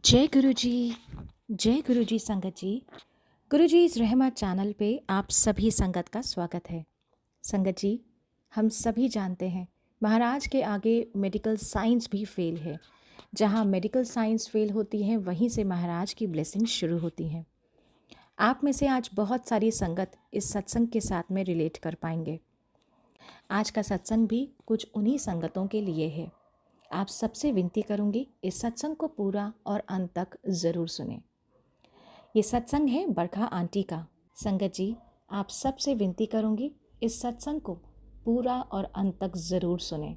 जय गुरु जी संगत जी। गुरु जी इस रहमत चैनल पे आप सभी संगत का स्वागत है। संगत जी, हम सभी जानते हैं महाराज के आगे मेडिकल साइंस भी फेल है। जहाँ मेडिकल साइंस फेल होती है वहीं से महाराज की ब्लेसिंग शुरू होती हैं। आप में से आज बहुत सारी संगत इस सत्संग के साथ में रिलेट कर पाएंगे। आज का सत्संग भी कुछ उन्हीं संगतों के लिए है। आप सबसे विनती करूंगी इस सत्संग को पूरा और अंत तक ज़रूर सुने। ये सत्संग है बरखा आंटी का। संगत जी, आप सबसे विनती करूंगी इस सत्संग को पूरा और अंत तक ज़रूर सुने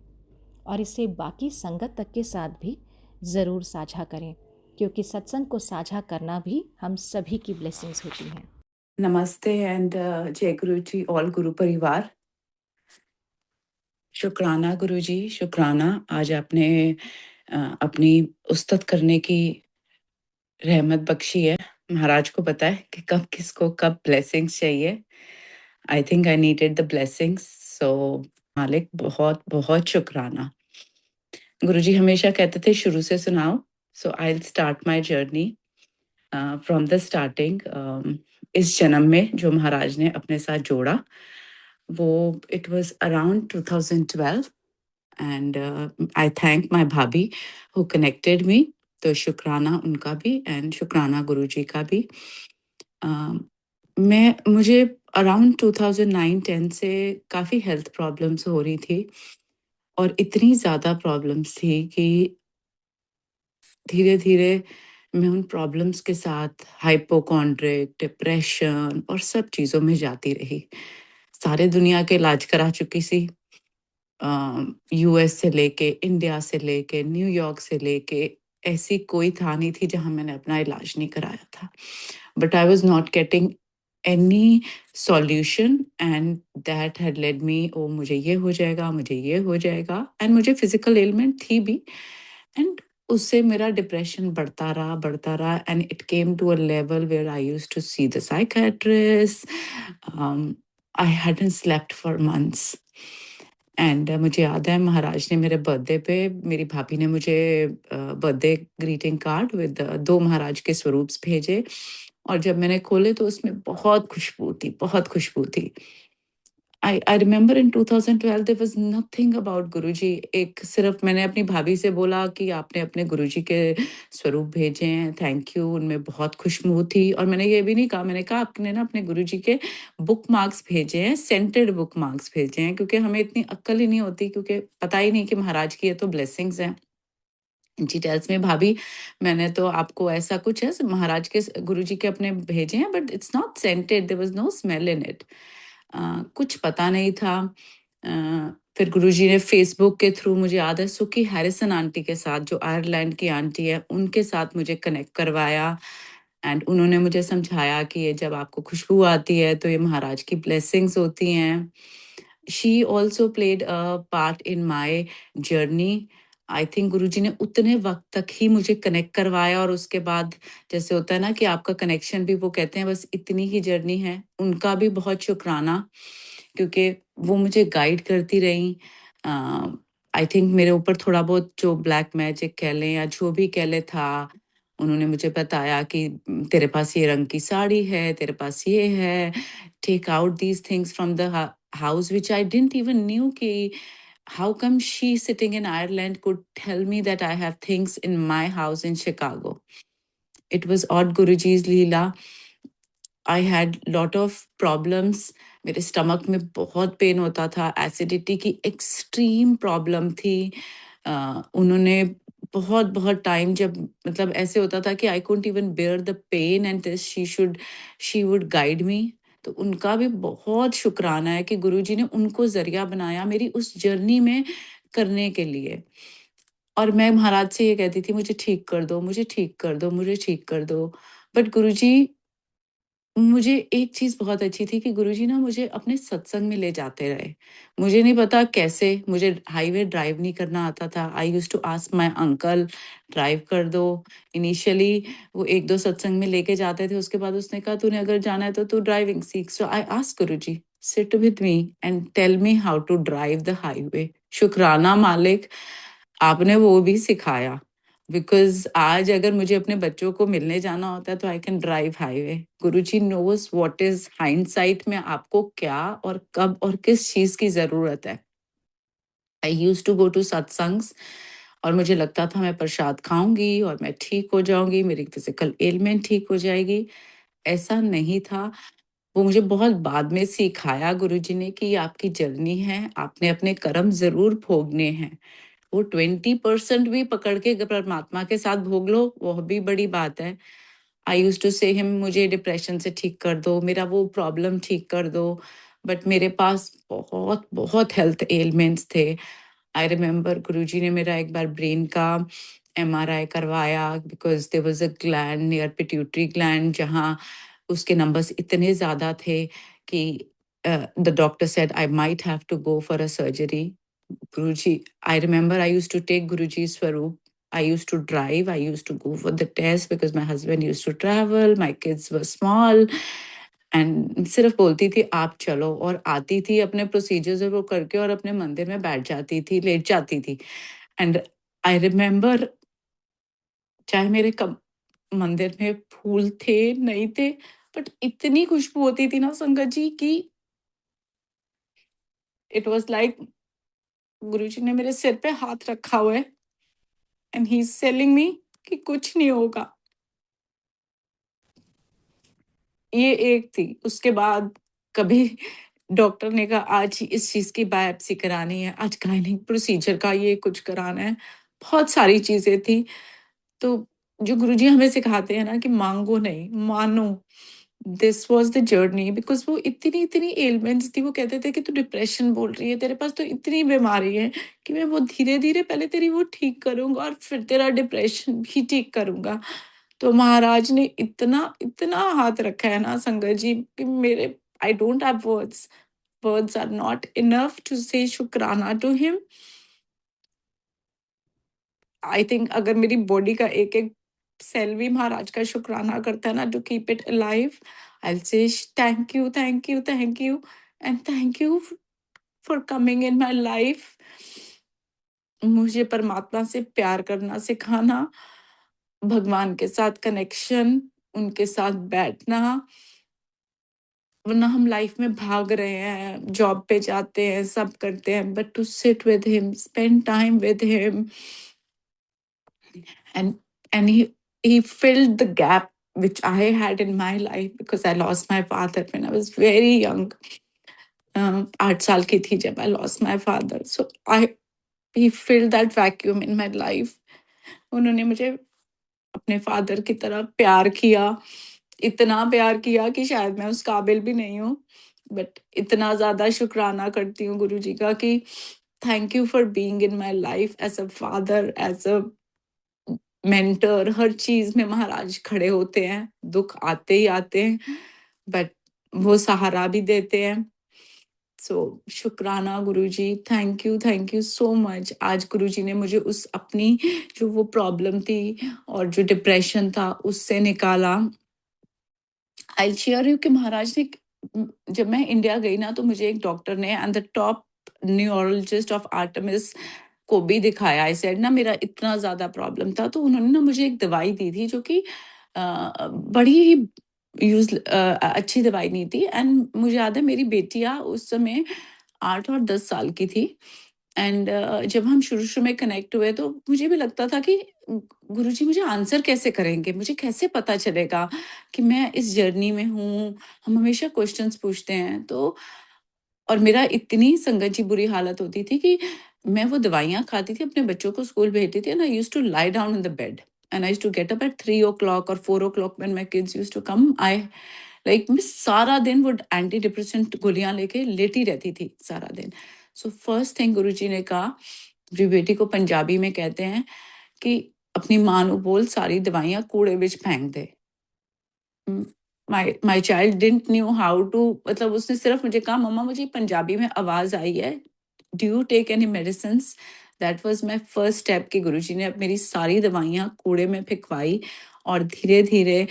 और इसे बाकी संगत तक के साथ भी ज़रूर साझा करें, क्योंकि सत्संग को साझा करना भी हम सभी की ब्लेसिंग्स होती हैं। नमस्ते एंड जय गुरु जी, ऑल गुरु परिवार। शुक्राना गुरु जी, शुक्राना। आज आपने अपनी उस्तत करने की रहमत बख्शी है। महाराज को पता है कि कब किसको कब ब्लेसिंग्स चाहिए। I think I needed the blessings, so मालिक बहुत बहुत शुक्राना। गुरु जी हमेशा कहते थे शुरू से सुनाओ, so I will start my journey from the starting. इस जन्म में जो महाराज ने अपने साथ जोड़ा वो it was around 2012 and I thank my भाभी हु कनेक्टेड मी। तो शुक्राना उनका भी एंड शुक्राना गुरुजी का भी। मुझे अराउंड 2009-10 से काफ़ी हेल्थ प्रॉब्लम्स हो रही थी और इतनी ज़्यादा प्रॉब्लम्स थी कि धीरे धीरे मैं उन प्रॉब्लम्स के साथ हाइपोकॉन्ड्रिक, डिप्रेशन और सब चीज़ों में जाती रही। सारे दुनिया के इलाज करा चुकी सी, यूएस से लेके, इंडिया से लेके, न्यूयॉर्क से लेके, ऐसी कोई था नहीं थी जहाँ मैंने अपना इलाज नहीं कराया था। But I was not getting any solution and that had led me, ओ मुझे ये हो जाएगा, मुझे ये हो जाएगा। एंड मुझे फिजिकल एलिमेंट थी भी एंड उससे मेरा डिप्रेशन बढ़ता रहा and it came to a level where I used to see the psychiatrist. I hadn't slept for months and मुझे याद है महाराज ने मेरे बर्थडे पे, मेरी भाभी ने मुझे बर्थडे ग्रीटिंग कार्ड विद 2 महाराज के स्वरूप्स भेजे और जब मैंने खोले तो उसमें बहुत खुशबू थी, बहुत खुशबू थी। I remember in 2012 there was nothing about Guruji. एक सिर्फ मैंने अपनी भाभी से बोला कि आपने अपने गुरुजी के स्वरूप भेजे हैं, थैंक यू। उनमें बहुत खुशबू थी और मैंने ये भी नहीं कहा, मैंने कहा आपने ना अपने गुरुजी के बुकमार्क्स भेजे हैं, सेंटेड बुकमार्क्स भेजे हैं, क्योंकि हमें इतनी अक्ल ही नहीं होती, क्योंकि पता ही नहीं कि महाराज की ये तो ब्लेसिंग्स हैं। शी टेल्स मी, भाभी मैंने तो आपको ऐसा कुछ है महाराज के गुरुजी के अपने भेजे हैं but it's not scented, there was no smell in it. कुछ पता नहीं था। फिर गुरुजी ने फेसबुक के थ्रू, मुझे याद है, सुकी हैरिसन आंटी के साथ, जो आयरलैंड की आंटी है, उनके साथ मुझे कनेक्ट करवाया एंड उन्होंने मुझे समझाया कि ये जब आपको खुशबू आती है तो ये महाराज की ब्लेसिंग्स होती हैं। She also played a part in my journey. I think Guruji ने उतने वक्त तक ही मुझे कनेक्ट करवाया और उसके बाद जैसे होता है ना कि आपका कनेक्शन भी, वो कहते हैं बस इतनी ही जर्नी है। उनका भी बहुत शुक्राना, क्योंकि वो मुझे गाइड करती रहीं। आई थिंक मेरे ऊपर थोड़ा बहुत जो ब्लैक मैजिक कह लें या जो भी कह लें था, उन्होंने मुझे बताया कि तेरे पास ये रंग की साड़ी है, तेरे पास ये है, take out these things from the house, which I didn't even knew कि how come she sitting in Ireland could tell me that I have things in my house in Chicago. It was odd Guruji's Leela. I had lot of problems. मेरे stomach में बहुत pen होता था, acidity की extreme problem थी। उन्होंने बहुत बहुत टाइम, जब मतलब ऐसे होता था कि I couldn't even bear the pain and she would guide me. तो उनका भी बहुत शुक्राना है कि गुरुजी ने उनको जरिया बनाया मेरी उस जर्नी में करने के लिए। और मैं महाराज से ये कहती थी, मुझे ठीक कर दो, मुझे ठीक कर दो, मुझे ठीक कर दो। बट गुरुजी, मुझे एक चीज़ बहुत अच्छी थी कि गुरुजी ना मुझे अपने सत्संग में ले जाते रहे। मुझे नहीं पता कैसे, मुझे हाईवे ड्राइव नहीं करना आता था। I used to ask my uncle, drive कर दो। इनिशियली वो 1-2 सत्संग में लेके जाते थे, उसके बाद उसने कहा तूने अगर जाना है तो तू ड्राइविंग सीख। So I asked Guruji, sit with me and tell me how to drive the highway. शुक्राना मालिक, आपने वो भी सिखाया। बिकॉज़ आज अगर मुझे अपने बच्चों को मिलने जाना होता है तो I can drive highway. Guruji nose what is hindsight में आपको क्या और कब और किस चीज़ की ज़रूरत है। I used to go to satsangs और मुझे लगता था मैं प्रसाद खाऊँगी और मैं ठीक हो जाऊँगी, मेरी फिज़िकल एलिमेंट ठीक हो जाएगी। ऐसा नहीं था। वो मुझे बहुत बाद में सिखाया गुरुजी ने कि ये आपकी जर्नी है, आपने अपने कर्म ज़रूर भोगने हैं। वो 20% भी पकड़ के परमात्मा के साथ भोग लो, वो भी बड़ी बात है। आई यूज्ड टू से हिम मुझे डिप्रेशन से ठीक कर दो, मेरा वो प्रॉब्लम ठीक कर दो, बट मेरे पास बहुत हेल्थ एलिमेंट्स थे। आई रिमेंबर गुरुजी ने मेरा एक बार ब्रेन का एमआरआई करवाया because there was a gland near pituitary gland जहाँ उसके नंबर्स इतने ज़्यादा थे कि the doctor said I might have to go for a surgery. Guruji, I remember I used to take Guruji's Swaroop. I used to drive. I used to go for the test because my husband used to travel. My kids were small. And सिर्फ बोलती थी आप चलो और आती थी अपने procedures वो करके और अपने मंदिर में बैठ जाती थी, लेट जाती थी। एंड आई रिमेंबर चाहे मेरे कब मंदिर में फूल थे, नहीं थे, बट इतनी खुशबू होती थी ना संगत जी की इट वाज़ लाइक गुरुजी ने मेरे सिर पे हाथ रखा हुआ है and he is telling me कि कुछ नहीं होगा। ये एक थी। उसके बाद कभी डॉक्टर ने कहा आज इस चीज़ की बायोप्सी करानी है, आज गायनिक प्रोसीजर का ये कुछ कराना है। बहुत सारी चीज़ें थी। तो जो गुरुजी हमें सिखाते हैं ना कि माँगो नहीं, मानो। This was the journey because वो इतनी-इतनी एलिमेंट्स थी, वो कहते थे कि तू डिप्रेशन बोल रही है, तेरे पास तो इतनी बीमारी है कि मैं वो धीरे-धीरे पहले तेरी वो ठीक करूँगा और फिर तेरा डिप्रेशन भी ठीक करूँगा। तो महाराज ने इतना हाथ रखा है ना संगत जी कि मेरे I don't have words. Words are not enough to say शुक्राना टू हिम। आई थिंक अगर मेरी बॉडी का एक-एक सेल भी महाराज का शुक्राना करता है ना to keep it alive, I will say thank you, thank you, thank you and thank you for coming in my life. मुझे परमात्मा से प्यार करना सिखाना, भगवान के साथ कनेक्शन, उनके साथ बैठना, वरना हम लाइफ में भाग रहे हैं, जॉब पे जाते हैं, सब करते हैं, but to sit with him, spend time with him and and he filled the gap which I had in my life because I lost my father when I was very young. 8 साल की थी जब I lost my father. So I he filled that vacuum in my life. उन्होंने मुझे अपने father की तरह प्यार किया, इतना प्यार किया कि शायद मैं उस काबिल भी नहीं हूँ, बट इतना ज़्यादा शुक्राना करती हूँ गुरुजी का कि thank you for being in my life as a father, as a mentor. हर चीज़ में महाराज खड़े होते हैं, दुःख आते ही आते हैं, बट वो सहारा भी देते हैं। सो शुक्राना गुरुजी, थैंक यू सो मच। आज गुरुजी ने मुझे उस अपनी जो वो प्रॉब्लम थी और जो डिप्रेशन था उससे निकाला। आई शेयर यू कि महाराज ने जब मैं इंडिया गई ना तो मुझे एक डॉक्टर ने and the top neurologist of Artemis को भी दिखाया। आई सेड ना मेरा इतना ज़्यादा प्रॉब्लम था तो उन्होंने ना मुझे एक दवाई दी थी जो कि बड़ी ही अच्छी दवाई नहीं थी एंड मुझे याद है मेरी बेटियाँ उस समय 8 और 10 साल की थी एंड जब हम शुरू-शुरू में कनेक्ट हुए तो मुझे भी लगता था कि गुरुजी मुझे आंसर कैसे करेंगे? मुझे कैसे पता चलेगा कि मैं इस जर्नी में हूँ? हम हमेशा क्वेश्चन्स पूछते हैं तो और मेरा इतनी संगत जी बुरी हालत होती थी कि मैं वो दवाइयाँ खाती थी, अपने बच्चों को स्कूल भेजती थी and I used to lie down in the bed and I used to get up at 3 o'clock और 4 o'clock when my kids used to come. I like मैं सारा दिन वो एंटी डिप्रेसेंट गोलियाँ लेके लेटी रहती थी सारा दिन। सो फर्स्ट थिंग गुरुजी ने कहा, मेरी बेटी को पंजाबी में कहते हैं कि अपनी माँ ਨੂੰ बोल सारी दवाइयाँ कूड़े विच फेंक दे। My child didn't knew how to मतलब उसने सिर्फ मुझे कहा मम्मा मुझे पंजाबी में आवाज़ आई है, do you take any medicines? That was my first step कि गुरुजी ने अब मेरी सारी दवाइयाँ कूड़े में फेंकवाई और धीरे-धीरे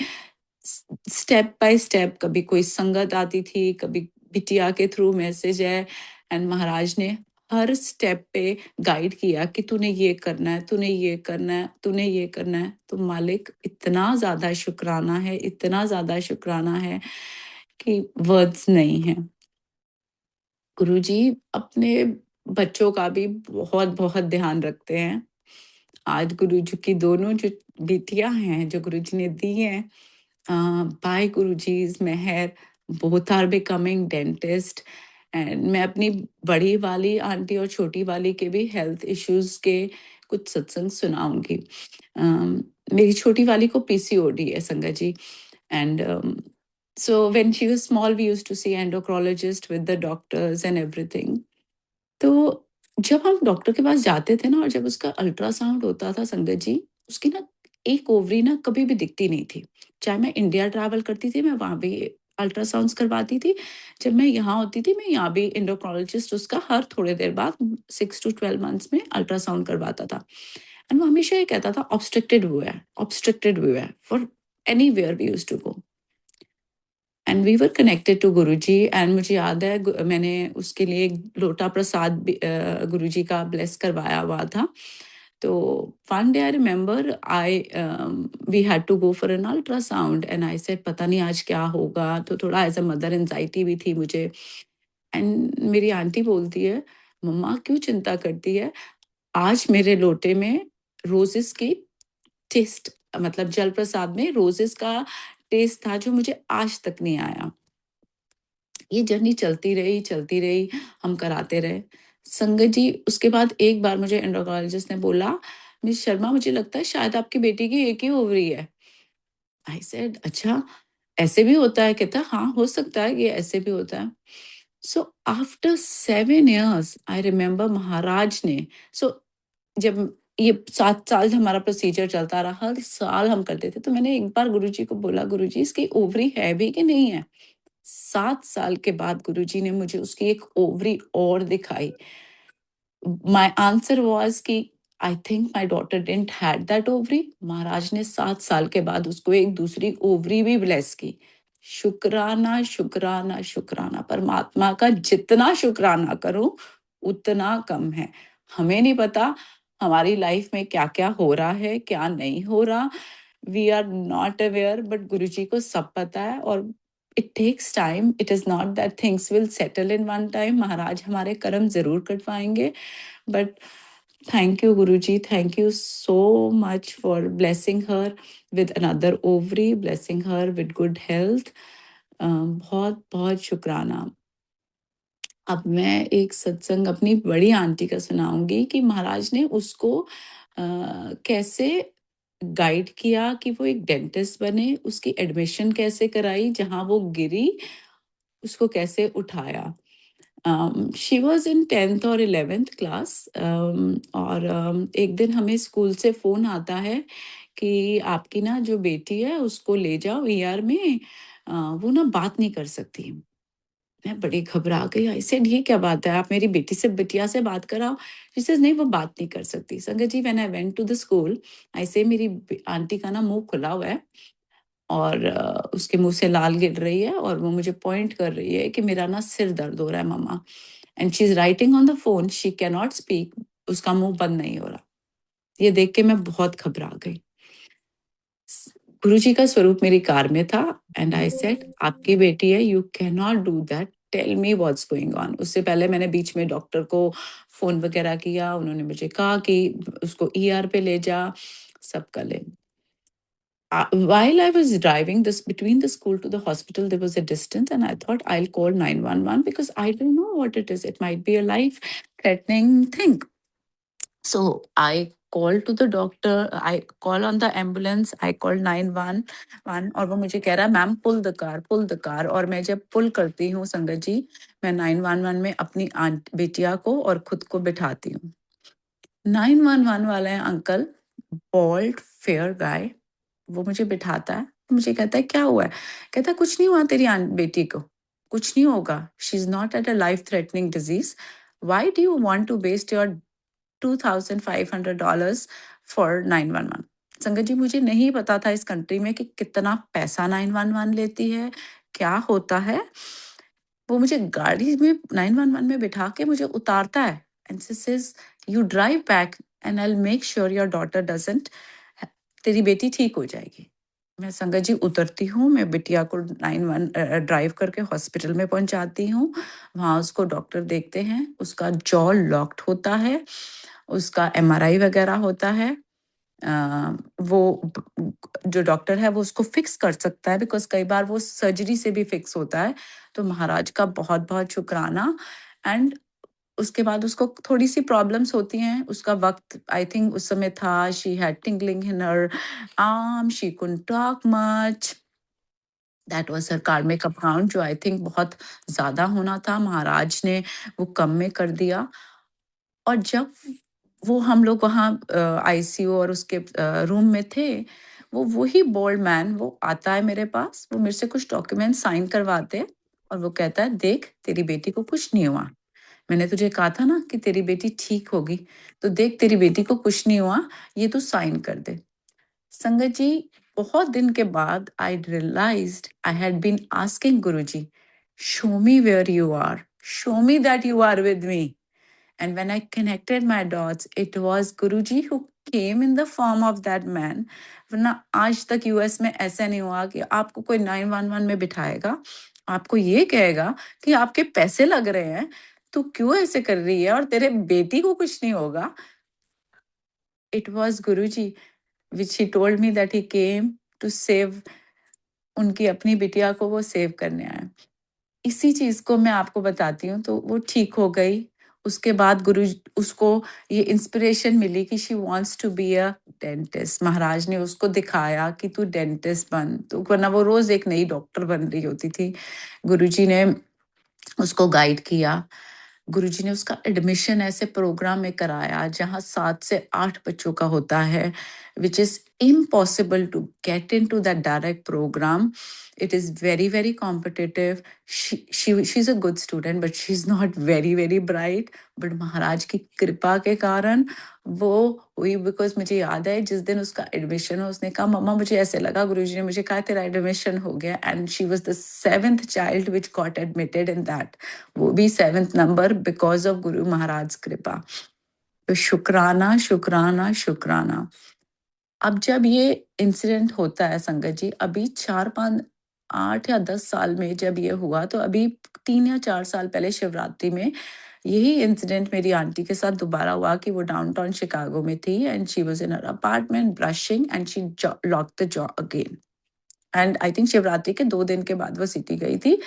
स्टेप बाय स्टेप कभी कोई संगत आती थी, कभी बिटिया के थ्रू मैसेज है एंड महाराज ने हर स्टेप पे गाइड किया कि तूने ये करना है, तूने ये करना है, तूने ये करना है। तो मालिक इतना ज़्यादा शुक्राना है, इतना ज़्यादा शुक्राना है कि वर्ड्स नहीं हैं। गुरुजी अपने बच्चों का भी बहुत-बहुत ध्यान रखते हैं। आज गुरुजी की दोनों जो बेटियाँ हैं, जो गुरुजी ने दी हैं, बाय गुरुजी's मेहर, both are becoming dentist. And मैं अपनी बड़ी वाली आंटी और छोटी वाली के भी हेल्थ इश्यूज के कुछ सत्संग सुनाऊंगी। मेरी छोटी वाली को पीसीओडी है संगत जी। And so when she was small we used to see endocrinologist with the doctors and everything। तो जब हम डॉक्टर के पास जाते थे ना और जब उसका अल्ट्रासाउंड होता था संगत जी, उसकी ना एक ओवरी ना कभी भी दिखती नहीं थी। चाहे मैं इंडिया ट्रैवल करती थी, मैं वहाँ भी अल्ट्रासाउंड्स करवाती थी। जब मैं यहाँ होती थी, मैं यहाँ भी एंडोक्रोलॉजिस्ट उसका हर थोड़ी देर बाद 6 टू 12 मंथ्स में अल्ट्रासाउंड करवाता था। एंड वो हमेशा ये कहता था ऑब्स्ट्रक्टेड व्यू है for anywhere we used to go. And we were connected to Guruji. And मुझे याद है मैंने उसके लिए एक लोटा प्रसाद भी गुरुजी का ब्लेस करवाया हुआ था। तो one day I remember I we had to go for an ultrasound and I said पता नहीं आज क्या होगा। तो थोड़ा एज अ मदर एंजाइटी भी थी मुझे। एंड मेरी आंटी बोलती है, मम्मा क्यों चिंता करती है, आज मेरे लोटे में रोजेस की टेस्ट, मतलब जल प्रसाद में रोजेस का टेस्ट था जो मुझे आज तक नहीं आया। ये जर्नी चलती रही, हम कराते रहे। संगत जी उसके बाद एक बार मुझे एंडोक्राइनोलॉजिस्ट ने बोला, मिस शर्मा मुझे लगता है शायद आपकी बेटी की एक ही ओवरी है। आई सेड अच्छा ऐसे भी होता है? कहता हाँ हो सकता है ये ऐसे भी होता है। So after 7 years I remember महाराज ने, सो जब ये 7 साल हमारा प्रोसीजर चलता रहा, हर साल हम करते थे, तो मैंने एक बार गुरुजी को बोला, गुरुजी इसकी ओवरी है भी कि नहीं है? 7 साल के बाद गुरुजी ने मुझे उसकी एक ओवरी और दिखाई। माय आंसर वाज कि I think my daughter didn't had that ovary. महाराज ने 7 साल के बाद उसको एक दूसरी ओवरी भी ब्लेस की। शुक्राना शुक्राना शुक्राना, परमात्मा का जितना शुक्राना करो उतना कम है। हमें नहीं पता हमारी लाइफ में क्या क्या हो रहा है, क्या नहीं हो रहा। We are not aware, but Guruji को सब पता है। और it takes time, it is not that things will settle in one time. महाराज हमारे कर्म जरूर कटवाएंगे, but thank you guruji, thank you so much for blessing her with another ovary, blessing her with good health। बहुत बहुत शुक्राना। अब मैं एक सत्संग अपनी बड़ी आंटी का सुनाऊंगी कि महाराज ने उसको कैसे गाइड किया कि वो एक डेंटिस्ट बने, उसकी एडमिशन कैसे कराई, जहां वो गिरी उसको कैसे उठाया। शी वॉज इन 10th और 11th क्लास। और एक दिन हमें स्कूल से फ़ोन आता है कि आपकी ना जो बेटी है उसको ले जाओ ईआर में, वो ना बात नहीं कर सकती। मैं बड़ी घबरा गई। आई सेड ये क्या बात है, आप मेरी बेटी से बिटिया से बात कराओ। शी सेज नहीं वो बात नहीं कर सकती। संगत जी when I went to the school, I say मेरी आंटी का ना मुंह खुला हुआ है और उसके मुंह से लाल गिर रही है और वो मुझे पॉइंट कर रही है कि मेरा ना सिर दर्द हो रहा है मम्मा। And she is writing on the phone, she can not speak, उसका मुंह बंद नहीं हो रहा। ये देख के मैं बहुत घबरा गई। गुरुजी का स्वरूप मेरी कार में था एंड आई सेड आपकी बेटी है, you can not do that, tell me what's going on. उससे पहले मैंने बीच में डॉक्टर को फोन वगैरह किया, उन्होंने मुझे कहा कि उसको ईआर पे ले जा, सब कर ले। While I was driving this between the school to the hospital, there was a distance, and I thought I'll call 911 because I don't know what it is. It might be a life threatening thing. So I called to the doctor, I call on the ambulance, I called 911 और वो मुझे कह रहा है ma'am pull the car. और मैं जब पुल करती हूँ संगत जी, मैं 911 में अपनी आंट बेटिया को और खुद को बिठाती हूँ। 911 वाले अंकल, बॉल्ड फेयर गाय, वो मुझे बिठाता है, मुझे कहता है क्या हुआ है? कहता है कुछ नहीं हुआ तेरी बेटी को, कुछ नहीं होगा, she is not at a life threatening disease. Why do you want to waste your $2,500 for 911? Sangat जी मुझे नहीं पता था इस कंट्री में कि कितना पैसा 911 लेती है, क्या होता है। वो मुझे गाड़ी में 911 में बिठा के मुझे उतारता है and she says, you drive back and I'll make sure your daughter doesn't, तेरी बेटी ठीक हो जाएगी। मैं संगत जी उतरती हूँ, मैं बिटिया को 91 ड्राइव करके हॉस्पिटल में पहुँचाती हूँ। वहाँ उसको डॉक्टर देखते हैं, उसका जॉ लॉक्ड होता है, उसका एमआरआई वगैरह होता है। वो जो डॉक्टर है वो उसको फिक्स कर सकता है, बिकॉज़ कई बार वो सर्जरी से भी फिक्स होता है। तो महाराज का बहुत-बहुत शुक्राना। एंड उसके बाद उसको थोड़ी-सी प्रॉब्लम्स होती हैं। उसका वक़्त आई थिंक उस समय था, she had tingling in her arm, she couldn't talk much. That was हर कार्मिक अकाउंट, जो आई थिंक बहुत ज़्यादा होना था। महाराज ने वो कम में कर दिया। और जब वो हम लोग वहाँ आईसीयू और उसके रूम में थे, वो वही बोल्ड मैन वो आता है मेरे पास, वो मेरे से कुछ डॉक्यूमेंट साइन करवाते हैं और वो कहता है, देख तेरी बेटी को कुछ नहीं हुआ। मैंने तुझे कहा था ना कि तेरी बेटी ठीक होगी, तो देख तेरी बेटी को कुछ नहीं हुआ, ये तू साइन कर दे। संगत जी, बहुत दिन के बाद I realised I had been asking Guruji, show me where you are, show me that you are with me. And when I connected my dots, it was Guruji who came in the form of that man. वरना आज तक US में ऐसा नहीं हुआ कि आपको कोई 911 में बिठाएगा, आपको ये कहेगा कि आपके पैसे लग रहे हैं, तू क्यों ऐसे कर रही है और तेरे बेटी को कुछ नहीं होगा। It was Guruji which he told me that he came to save, उनकी अपनी बिटिया को वो सेव करने आया। इसी चीज़ को मैं आपको बताती हूँ, तो वो ठीक हो गई। उसके बाद उसको ये इंस्पिरेशन मिली कि she wants to be a dentist. महाराज ने उसको दिखाया कि तू डेंटिस्ट बन, तो वरना वो रोज़ एक नई डॉक्टर बन रही होती थी। गुरुजी ने उसको गाइड किया। गुरुजी ने उसका एडमिशन ऐसे प्रोग्राम में कराया जहाँ 7 से 8 बच्चों का होता है, which is impossible to get into that direct program. It is very, very competitive. She's a good student, but she's not very, very bright. But महाराज की कृपा के कारण वो हुई। बिकॉज मुझे याद है जिस दिन उसका एडमिशन हो, उसने कहा मम्मा मुझे ऐसे लगा, गुरुजी ने मुझे कहा तेरा एडमिशन हो गया। And she was the 7th child which got admitted in that, वो भी 7th number, because of Guru Maharaj कृपा। तो शुक्राना शुक्राना शुक्राना। अब जब ये इंसिडेंट होता है संगत जी, अभी 4-5 8 या 10 साल में जब ये हुआ, तो अभी 3 या 4 साल पहले शिवरात्रि में यही इंसिडेंट मेरी आंटी के साथ दोबारा हुआ कि वो डाउनटाउन शिकागो में थी and she was in her apartment brushing and she locked the jaw again. And I think Shivratri के 2 दिन के बाद वो सिटी गई थी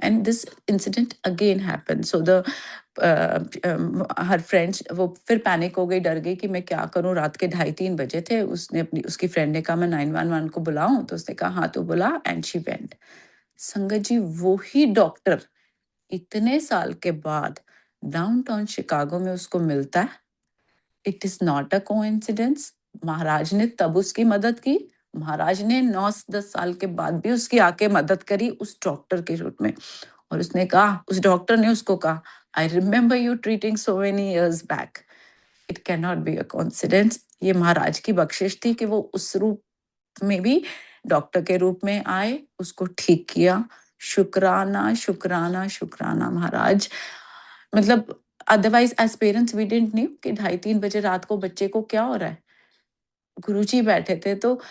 and this incident again happened. So the her friends वो फिर पैनिक हो गई, डर गई कि मैं क्या करूं। रात के 2:30-3 बजे थे। उसकी फ्रेंड ने कहा मैं 911 को बुलाऊं, तो उसने कहा हाँ तो बुला, एंड शी वेंट। संगत जी, वो ही डॉक्टर इतने साल के बाद डाउनटाउन शिकागो में उसको मिलता है। It is not a coincidence. महाराज ने तब उसकी मदद की, महाराज ने 9-10 साल के बाद भी उसकी आके मदद करी उस डॉक्टर के रूप में। और उसने कहा, उस डॉक्टर ने उसको कहा, I remember you treating so many years back, it can not be a coincidence. ये महाराज की बख्शिश थी कि वो उस रूप में भी डॉक्टर के रूप में आए, उसको ठीक किया। शुक्राना शुक्राना शुक्राना महाराज। मतलब otherwise as parents we didn't knew कि 2:30-3 बजे रात को बच्चे को क्या हो रहा है। गुरुजी बैठे थे, तो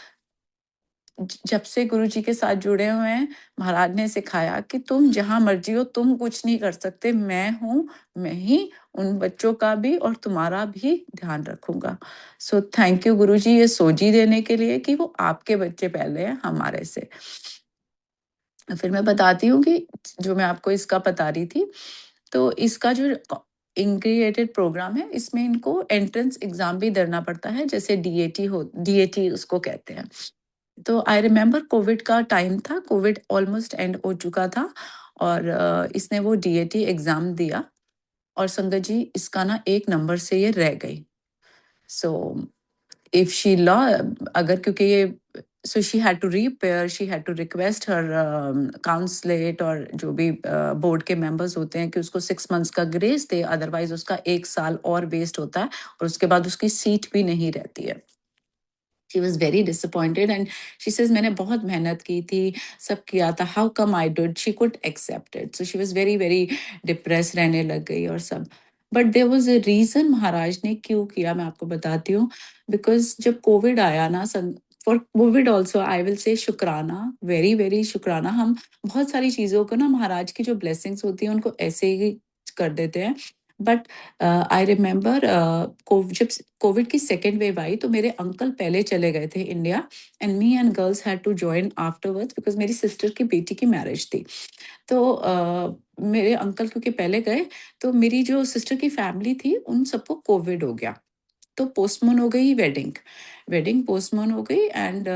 जब से गुरुजी के साथ जुड़े हुए हैं, महाराज ने सिखाया कि तुम जहाँ मर्जी हो, तुम कुछ नहीं कर सकते, मैं हूँ, मैं ही उन बच्चों का भी और तुम्हारा भी ध्यान रखूंगा। सो थैंक यू गुरुजी ये सोजी देने के लिए कि वो आपके बच्चे पहले हैं हमारे से। फिर मैं बताती हूँ कि जो मैं आपको इसका बता रही थी, तो इसका जो इंटीग्रेटेड प्रोग्राम है, इसमें इनको एंट्रेंस एग्जाम भी देना पड़ता है, जैसे डीएटी उसको कहते हैं। तो आई रिमेम्बर कोविड का टाइम था, कोविड ऑलमोस्ट एंड हो चुका था और इसने वो डीएटी एग्जाम दिया और संगत जी इसका ना 1 नंबर से ये रह गई। सो इफ शी लॉ, अगर क्योंकि ये so she had to repair, she had to request her consulate और जो भी बोर्ड के मेंबर्स होते हैं कि उसको 6 मंथ्स का ग्रेस दे, अदरवाइज उसका 1 साल और वेस्ट होता है और उसके बाद उसकी सीट भी नहीं रहती है। She was very disappointed and she says मैंने बहुत मेहनत की थी, सब किया था, how come I did, she could accept it, so she was very very depressed, रहने लग गई और सब। But there was a reason महाराज ने क्यों किया, मैं आपको बताती हूँ। बिकॉज जब कोविड आया ना, for Covid also I will से शुक्राना, वेरी वेरी शुक्राना। हम बहुत सारी चीज़ों को ना, महाराज की जो ब्लेसिंग्स होती हैं उनको ऐसे ही कर देते हैं। बट आई रिमेम्बर जब कोविड की सेकेंड वेव आई तो मेरे अंकल पहले चले गए थे India, and me and girls had to join afterwards because मेरी सिस्टर की बेटी की मैरिज थी। तो मेरे अंकल क्योंकि पहले गए, तो मेरी जो सिस्टर की फैमिली थी उन सबको कोविड हो गया, तो पोस्टपोन हो गई वेडिंग। वेडिंग पोस्टपोन हो गई, एंड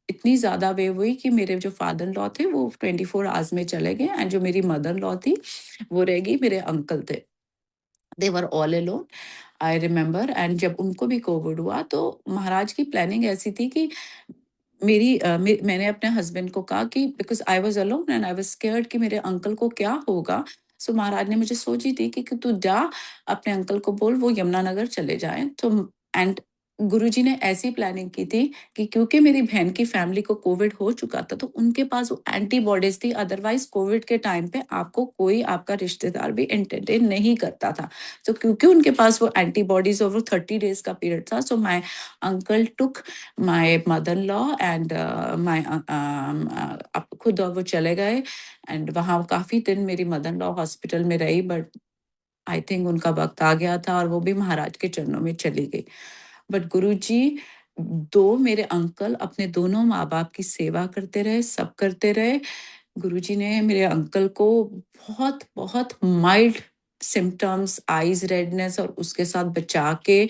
इतनी ज़्यादा वेव हुई कि मेरे जो फादर लॉ थे वो 24 आवर्स में चले गए, एंड जो मेरी मदर लॉ थी वो रह गई, मेरे अंकल थे, they were all alone, I remember. And जब उनको भी कोविड हुआ तो महाराज की प्लानिंग ऐसी थी कि मैंने अपने हस्बैंड को कहा कि because I was alone and I was scared कि मेरे अंकल को क्या होगा। सो महाराज ने मुझे सोची थी कि तू जा, अपने अंकल को बोल वो यमुनानगर चले जाएं। तो एंड गुरुजी ने ऐसी प्लानिंग की थी कि क्योंकि मेरी बहन की फैमिली को कोविड हो चुका था तो उनके पास वो एंटीबॉडीज थी, अदरवाइज कोविड के टाइम पे आपको कोई आपका रिश्तेदार भी एंटरटेन नहीं करता था। तो क्योंकि उनके पास वो एंटीबॉडीज और वो 30 डेज का पीरियड था, so my uncle took my mother law and my अब खुद वो चले गए, एंड वहाँ काफी दिन मेरी मदर लॉ हॉस्पिटल में रही, बट आई थिंक उनका वक्त आ गया था और वो भी महाराज के चरणों में चली गई। बट गुरुजी, दो मेरे अंकल अपने दोनों माँ बाप की सेवा करते रहे, सब करते रहे। गुरुजी ने मेरे अंकल को बहुत बहुत माइल्ड सिम्टम्स, आईज रेडनेस और उसके साथ बचा के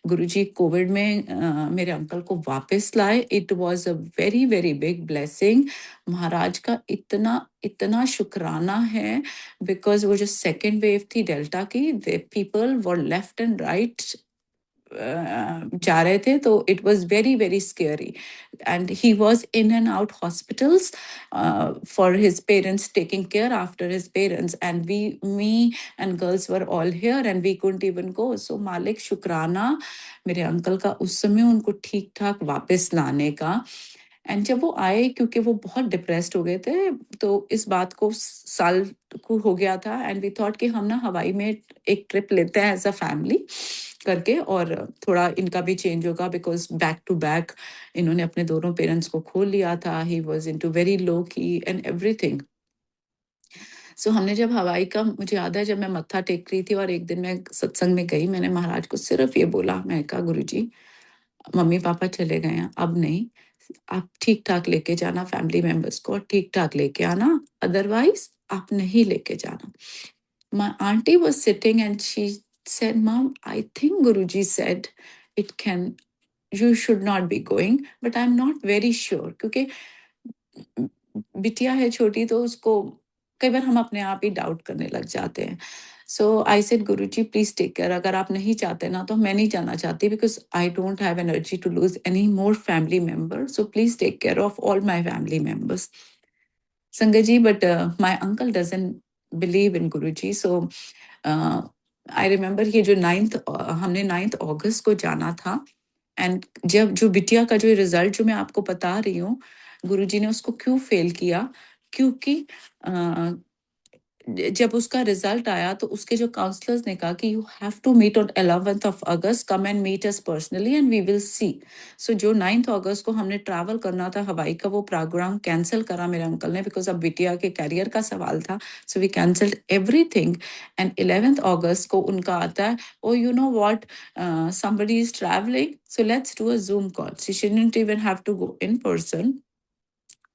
गुरुजी कोविड में मेरे अंकल को वापस लाए। It was a very very big blessing. महाराज का इतना इतना शुक्राना है, बिकॉज वो जो सेकेंड वेव थी डेल्टा की, the people were left and right जा रहे थे, तो it was very very scary, and he was in and out hospitals for his parents, taking care after his parents, and we me and girls were all here and we couldn't even go. So मालिक शुक्राना मेरे uncle का उस समय उनको ठीक ठाक वापस लाने का। एंड जब वो आए, क्योंकि वो बहुत डिप्रेस्ड हो गए थे, तो इस बात को साल को हो गया था, एंड वी थॉट कि हम ना हवाई में एक ट्रिप लेते हैं एज अ फैमिली करके, और थोड़ा इनका भी चेंज होगा, बिकॉज बैक टू बैक इन्होंने अपने दोनों पेरेंट्स को खो लिया था। He was in too very low key and everything. सो हमने जब हवाई का, मुझे याद है जब मैं मत्था टेक रही थी और एक दिन मैं सत्संग में गई, मैंने महाराज को सिर्फ ये बोला, मैं कहा गुरु जी, मम्मी पापा चले गए हैं, अब नहीं, आप ठीक ठाक लेके जाना फैमिली मेंबर्स को, ठीक ठाक लेके आना, अदरवाइज आप नहीं लेके जाना। My auntie was sitting and she said, Mom, I think Guruji said it can, you should not be going, but I'm not very sure, क्योंकि बिटिया है छोटी, तो उसको कई बार हम अपने आप ही डाउट करने लग जाते हैं। सो I said Guru ji please take care, अगर आप नहीं चाहते ना तो मैं नहीं जाना चाहती, because I don't have energy to lose any more family member, so please take care of all my family members, संगत जी। But my uncle doesn't believe in Guru ji. So I remember ये जो हमने 9 अगस्त को जाना था, एंड जब जो बिटिया का जो रिजल्ट जो मैं आपको बता रही हूँ, गुरुजी ने उसको क्यों फेल किया, क्योंकि जब उसका रिजल्ट आया तो उसके जो काउंसलर्स ने कहा कि you have to meet on 11 August, come and meet us personally and we will see. So जो 9 अगस्त को हमने ट्रैवल करना था हवाई का, वो प्रोग्राम कैंसिल करा मेरे अंकल ने, बिकॉज अब बिटिया के करियर का सवाल था। So we cancelled everything, and 11 अगस्त को उनका आता है, oh you know what, somebody is traveling, so let's do a Zoom call. She shouldn't even have to go in person.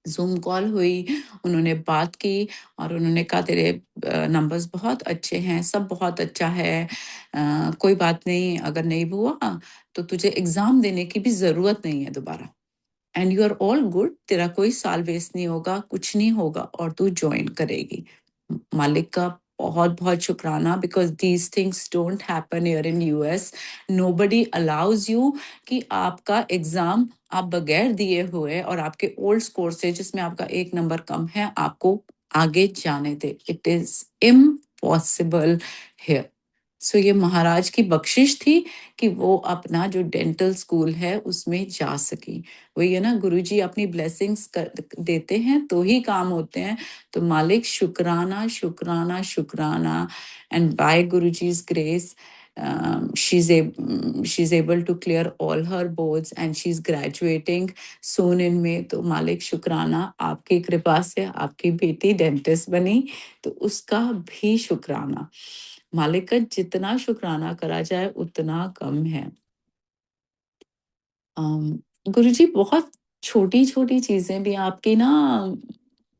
Zoom call हुई, उन्होंने बात की और उन्होंने कहा तेरे नंबर्स बहुत अच्छे हैं, सब बहुत अच्छा है, कोई बात नहीं, अगर नहीं हुआ तो तुझे एग्ज़ाम देने की भी ज़रूरत नहीं है दोबारा, and you are all good, तेरा कोई साल वेस्ट नहीं होगा, कुछ नहीं होगा और तू जॉइन करेगी। मालिक का बहुत बहुत शुक्राना, because these things don't happen here in US. Nobody allows you कि आपका एग्जाम आप बगैर दिए हुए और आपके ओल्ड स्कोर से जिसमें आपका 1 नंबर कम है आपको आगे जाने दे। It is impossible here. So ये महाराज की बख्शिश थी कि वो अपना जो डेंटल स्कूल है उसमें जा सकी। वही है ना, गुरुजी अपनी ब्लेसिंग्स देते हैं तो ही काम होते हैं। तो मालिक शुक्राना, शुक्राना, शुक्राना। And by Guruji's grace she's able to clear all her boards and she's graduating soon in May। तो मालिक शुक्राना, आपकी कृपा से आपकी बेटी डेंटिस्ट बनी, तो उसका भी शुक्राना। मालिक का जितना शुक्राना करा जाए उतना कम है। गुरुजी बहुत छोटी-छोटी चीज़ें भी आपकी ना,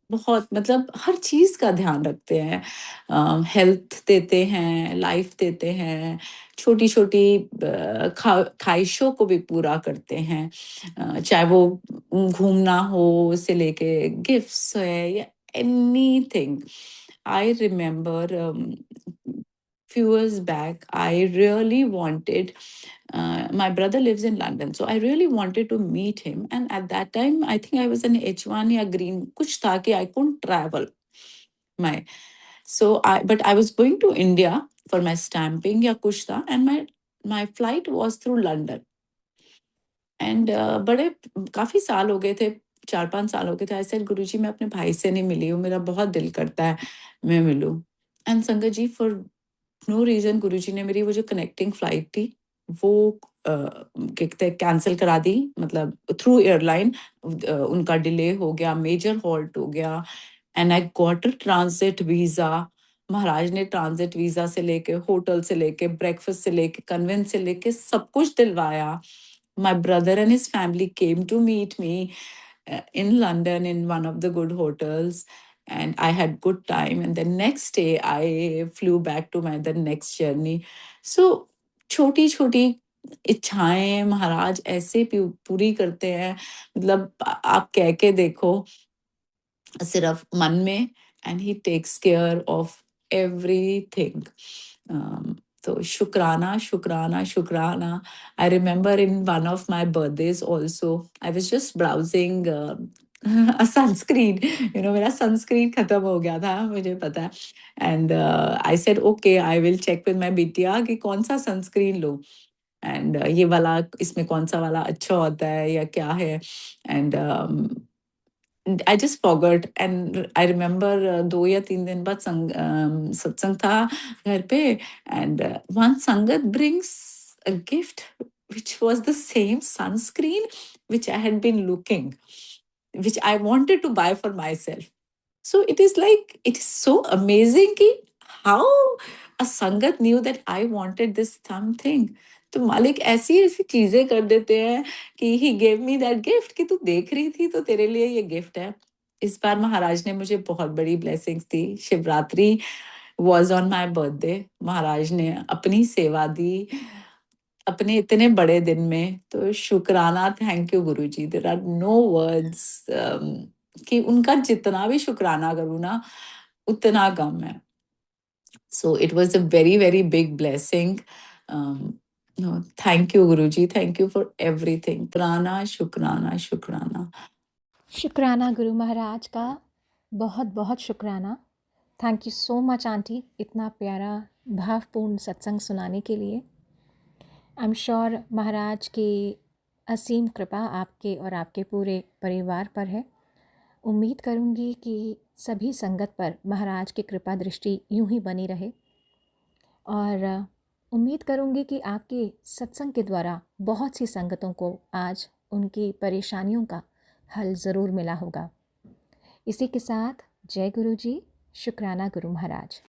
बहुत मतलब हर चीज़ का ध्यान रखते हैं। हेल्थ देते हैं, लाइफ देते हैं, छोटी-छोटी ख्वाहिशों को भी पूरा करते हैं। चाहे वो घूमना हो से लेके गिफ्ट्स है या anything. I remember few years back, I really wanted. My brother lives in London, so I really wanted to meet him. And at that time, I think I was an H1 या green, कुछ था कि I couldn't travel. My but I was going to India for my stamping या कुछ था, and my flight was through London. And बड़े काफ़ी साल हो गए थे, 4-5 साल हो गए थे। आई सेड गुरुजी मैं अपने भाई से नहीं मिली हूँ, मेरा बहुत दिल करता है मैं मिलूँ। एंड संगत जी फॉर नो रीज़न गुरुजी ने मेरी वो जो कनेक्टिंग फ्लाइट थी वो क्या कहते हैं कैंसल करा दी, मतलब थ्रू एयरलाइन। उनका डिले हो गया, मेजर हॉल्ट हो गया and I got a transit visa. महाराज ने ट्रांज़िट वीज़ा से लेके, होटल से लेके, ब्रेकफ़ास्ट से लेके, कन्वेंस से लेके सब कुछ दिलवाया। My brother and his family came to meet me in London in one of the good hotels, and I had good time. And the next day, I flew back to my the next journey. So छोटी छोटी इच्छाएं महाराज ऐसे पूरी करते हैं, मतलब आप कह के देखो सिर्फ मन में, and he takes care of everything. तो शुक्राना, शुक्राना, शुक्राना। I remember in one of my birthdays also I was just browsing sunscreen, मेरा सनस्क्रीन खत्म हो गया था, मुझे पता है। And I said okay I will check with my बिटिया कि कौन सा सनस्क्रीन लो, एंड ये वाला, इसमें कौन सा वाला अच्छा होता है या क्या है। And I just forgot and I remember 2 या 3 दिन बाद सत्संग था घर पे, एंड वन संगत brings a gift which was the same sunscreen which I had been looking, which I wanted to buy for myself. So it is like, it is so amazing ki how a Sangat knew that I wanted this something. तो मालिक ऐसी ऐसी चीजें कर देते हैं कि he gave me that gift कि तू देख रही थी तो तेरे लिए ये गिफ्ट है। इस बार महाराज ने मुझे बहुत बड़ी ब्लेसिंग्स दी। Shivratri was on my birthday. महाराज ने अपनी सेवा दी अपने इतने बड़े दिन में, तो शुक्राना, thank you Guruji. There are no words कि उनका जितना भी शुक्राना करूँ ना उतना कम है। So it was a very very big blessing. No, thank you Guruji, thank you for everything. Prana, शुक्राना, शुक्राना। शुक्राना गुरु महाराज का, बहुत बहुत शुक्राना। Thank you so much aunty, इतना प्यारा भावपूर्ण सत्संग सुनाने के लिए। आई एम श्योर महाराज की असीम कृपा आपके और आपके पूरे परिवार पर है। उम्मीद करूँगी कि सभी संगत पर महाराज की कृपा दृष्टि यूं ही बनी रहे, और उम्मीद करूँगी कि आपके सत्संग के द्वारा बहुत सी संगतों को आज उनकी परेशानियों का हल ज़रूर मिला होगा। इसी के साथ जय गुरु जी, शुक्राना गुरु महाराज।